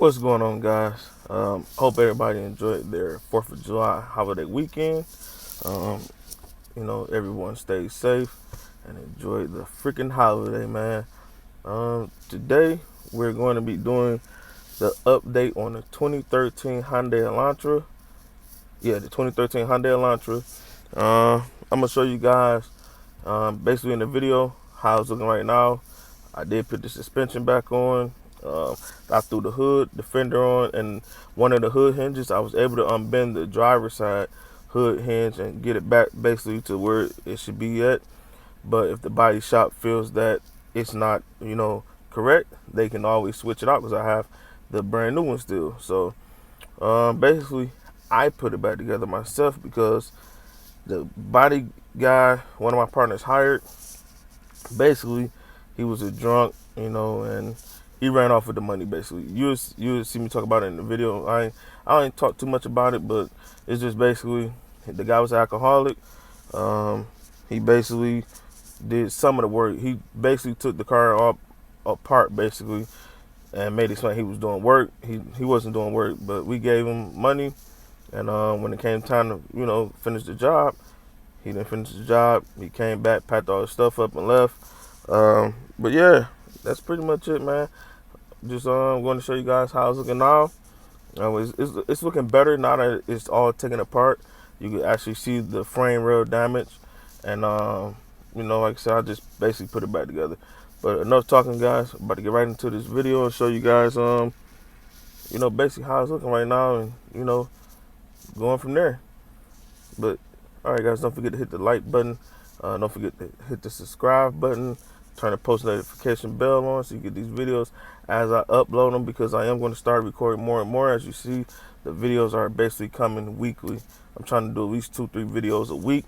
What's going on, guys? Hope everybody enjoyed their 4th of July holiday weekend. Um, everyone stay safe and enjoy the freaking holiday, man. Today, we're going to be doing the update on the 2013 Hyundai Elantra. Yeah, the 2013 Hyundai Elantra. I'm going to show you guys basically in the video how it's looking right now. I did put the suspension back on. I threw the hood, the fender on, and one of the hood hinges. I was able to unbend the driver's side hood hinge and get it back basically to where it should be at. But if the body shop feels that it's not, correct, they can always switch it out because I have the brand new one still. So basically, I put it back together myself because the body guy, one of my partners hired, basically he was a drunk, and he ran off with the money. Basically, you would see me talk about it in the video. I ain't talk too much about it, but it's just basically the guy was an alcoholic. He basically did some of the work. He basically took the car all apart basically and made it sound like he was doing work. He wasn't doing work, but we gave him money, and when it came time to finish the job, he didn't finish the job. He came back, packed all his stuff up, and left. But yeah, that's pretty much it, man. Just going to show you guys how it's looking now. It's looking better now that it's all taken apart. You can actually see the frame rail damage, and like I said, I just basically put it back together. But enough talking, guys. I'm about to get right into this video and show you guys, basically how it's looking right now, and going from there. But all right, guys, don't forget to hit the like button. Don't forget to hit the subscribe button. Turn the post notification bell on so you get these videos as I upload them, because I am going to start recording more and more. As you see, the videos are basically coming weekly. I'm trying to do at least 2-3 videos a week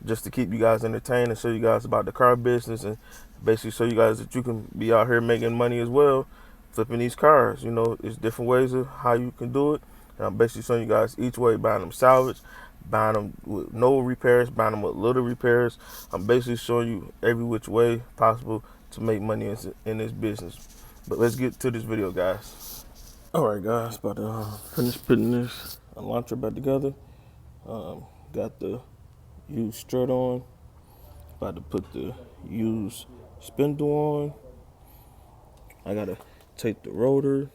just to keep you guys entertained and show you guys about the car business, and basically show you guys that you can be out here making money as well, flipping these cars. There's different ways of how you can do it. And I'm basically showing you guys each way: buying them salvage, buying them with no repairs, buying them with little repairs. I'm basically showing you every which way possible to make money in this business. But let's get to this video, guys. All right, guys, about to finish putting this Elantra back together. Got the used strut on. About to put the used spindle on. I gotta take the rotor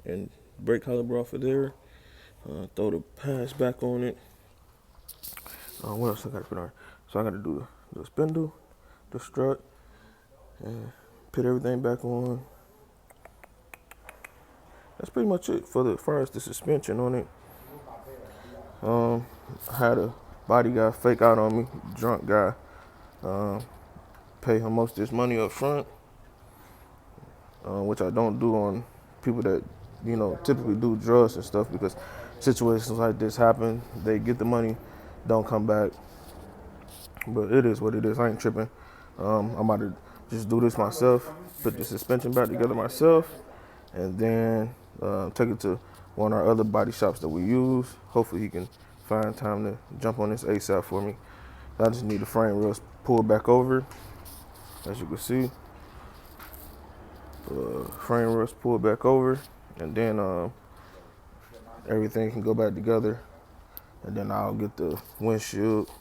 and brake caliper off of there. Throw the pads back on it. What else I gotta put on? So I gotta do the spindle, the strut, and put everything back on. That's pretty much it for as far as the suspension on it. I had a body guy fake out on me, drunk guy. Pay him most of this money up front, which I don't do on people that typically do drugs and stuff, because situations like this happen. They get the money, don't come back. But it is what it is. I ain't tripping. I'm about to just do this myself, put the suspension back together myself, and then take it to one of our other body shops that we use. Hopefully he can find time to jump on this ASAP for me. I just need the frame rails pulled back over, as you can see. Frame rails pulled back over, and then everything can go back together. And then I'll get the windshield.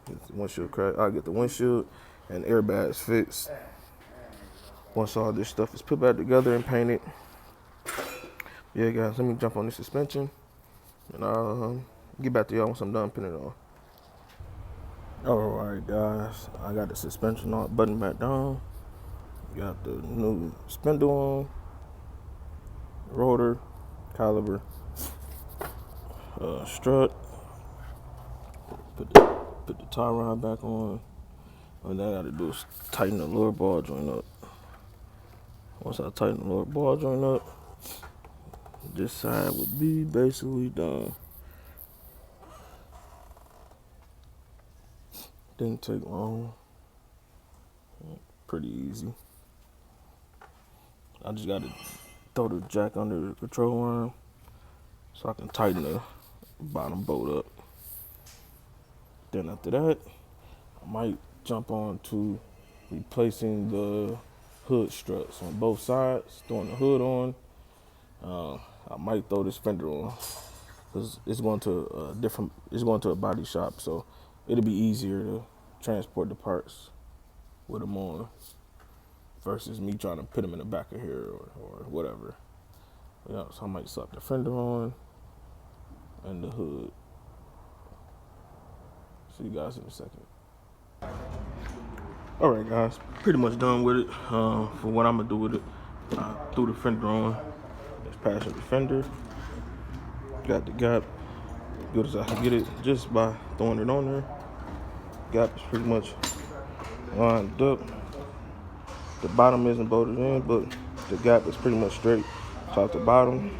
I'll get the windshield and airbags fixed. Once all this stuff is put back together and painted. Yeah, guys, let me jump on the suspension, and I'll get back to y'all once I'm done putting it on. Alright, guys, I got the suspension on, button back down. Got the new spindle on, rotor, caliper, strut. Put the tie rod back on. And then I gotta do is tighten the lower ball joint up. Once I tighten the lower ball joint up, this side would be basically done. Didn't take long. Pretty easy. I just gotta throw the jack under the control arm so I can tighten the bottom bolt up. Then after that, I might jump on to replacing the hood struts on both sides, throwing the hood on, I might throw this fender on because it's going to a different. It's going to a body shop, so it'll be easier to transport the parts with them on versus me trying to put them in the back of here or whatever. Yeah, so I might slap the fender on and the hood. See you guys in a second. All right, guys, pretty much done with it. For what I'm gonna do with it, I threw the fender on. It's passing the fender. Got the gap, good as I can get it, just by throwing it on there. Gap is pretty much lined up. The bottom isn't bolted in, but the gap is pretty much straight top to bottom.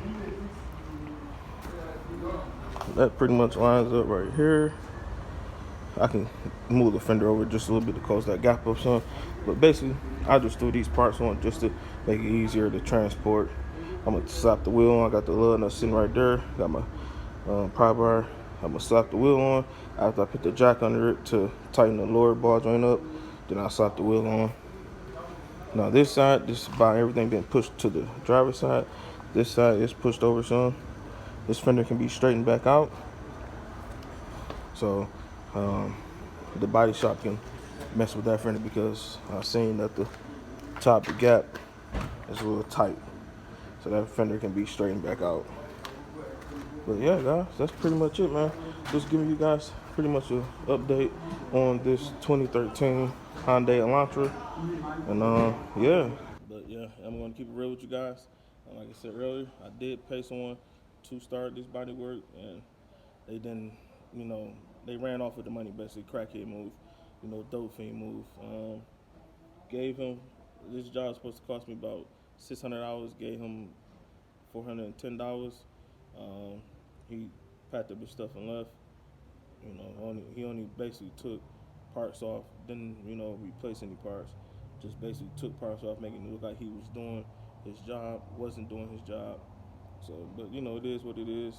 That pretty much lines up right here. I can move the fender over just a little bit to close that gap up some. But basically, I just threw these parts on just to make it easier to transport. I'm gonna slap the wheel on. I got the lug nut sitting right there. Got my pry bar. I'm gonna slap the wheel on. After I put the jack under it to tighten the lower ball joint up, then I slap the wheel on. Now this side, this is about everything being pushed to the driver's side. This side is pushed over some. This fender can be straightened back out. So the body shop can mess with that fender because I've seen that the top, the gap is a little tight. So that fender can be straightened back out. But yeah, guys, that's pretty much it, man. Just giving you guys pretty much an update on this 2013 Hyundai Elantra. And yeah. But yeah, I'm gonna keep it real with you guys. Like I said earlier, I did pay someone to start this body work, and they didn't, they ran off with the money, basically crackhead move, dope fiend move. Gave him, this job was supposed to cost me about $600. Gave him $410. He packed up his stuff and left. He only basically took parts off, didn't replace any parts. Just basically took parts off, making it look like he was doing his job, wasn't doing his job. So, but it is what it is.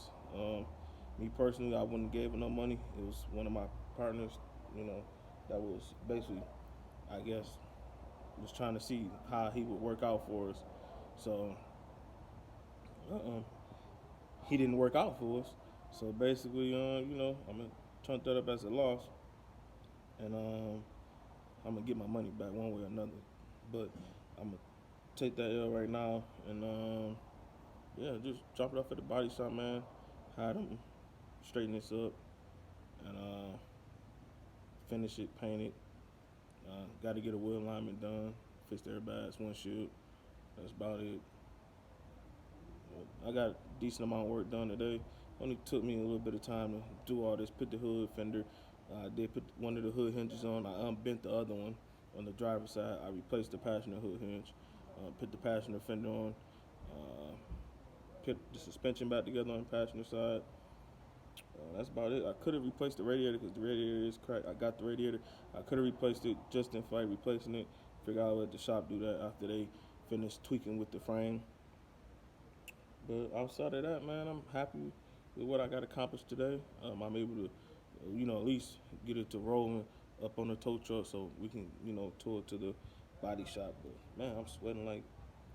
Me personally, I wouldn't have gave him no money. It was one of my partners, that was basically, I guess, was trying to see how he would work out for us. So, he didn't work out for us. So basically, I'm gonna turn that up as a loss, and I'm gonna get my money back one way or another. But I'm gonna take that L right now, and yeah, just drop it off at the body shop, man. Have them straighten this up, and finish it, paint it. Got to get a wheel alignment done, fix the airbags, windshield. That's about it. I got a decent amount of work done today. Only took me a little bit of time to do all this. Put the hood fender. I did put one of the hood hinges on. I unbent the other one on the driver's side. I replaced the passenger hood hinge. Put the passenger fender on. Put the suspension back together on the passenger side. That's about it. I could have replaced the radiator because the radiator is cracked. I got the radiator. I could have replaced it just in flight, replacing it. Figure out let the shop do that after they finish tweaking with the frame. But outside of that, man, I'm happy with what I got accomplished today. I'm able to, at least get it to rolling up on the tow truck so we can, tow it to the body shop. But man, I'm sweating like,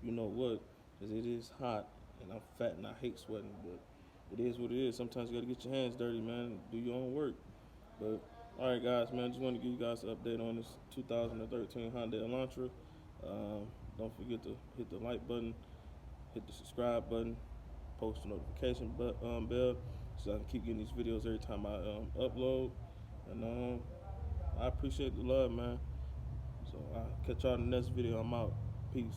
what, because it is hot and I'm fat and I hate sweating. But it is what it is. Sometimes you got to get your hands dirty, man, and do your own work. But all right, guys, man, just want to give you guys an update on this 2013 Hyundai Elantra. Don't forget to hit the like button, hit the subscribe button, post the notification bell so I can keep getting these videos every time I upload. And I appreciate the love, man. So I'll catch y'all in the next video. I'm out. Peace.